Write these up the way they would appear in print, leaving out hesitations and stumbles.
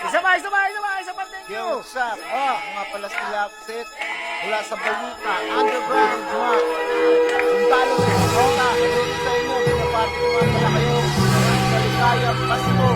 Isa pa, thank you. Yo, what's up? Mga pala si Lapsit mula sa Balita, underground, mga sundalo sa Songa. Hello sa inyo, binabati ko nga pala kayo. Kalikaya, Pasko.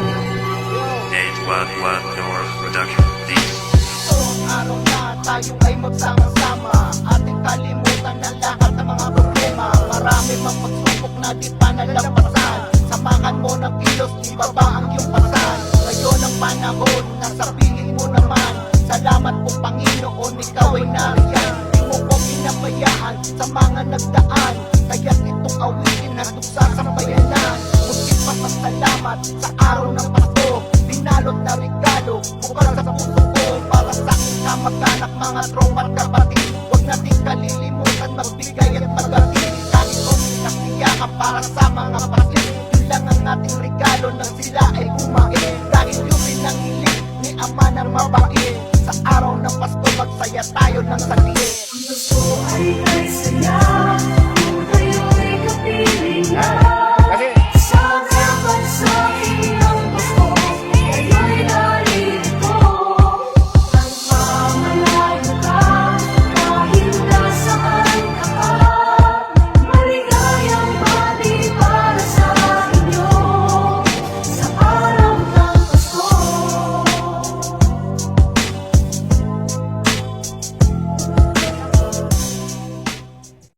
Yo. 811 North Production. Ito ang araw na tayo ay magsama-sama. Ating kalimutan ng lahat ng mga problema. Marami mang pagsubok na di pa nalampasan. Samahan mo ng kilos, ibaba ang iyong pasan. Ngayon ang panahon, nasa piling mo naman. Salamat po Panginoon, ikaw ay nariyan. Di mo ko pinabayaan sa mga nagdaan. Kaya't itong awitin na tuksa sa bayanan. Muntik pasasalamat sa araw ng Pasko. Binalot na regalo, bukal sa puso ko. Para sa aking kamag-anak, mga tropa at kapatid.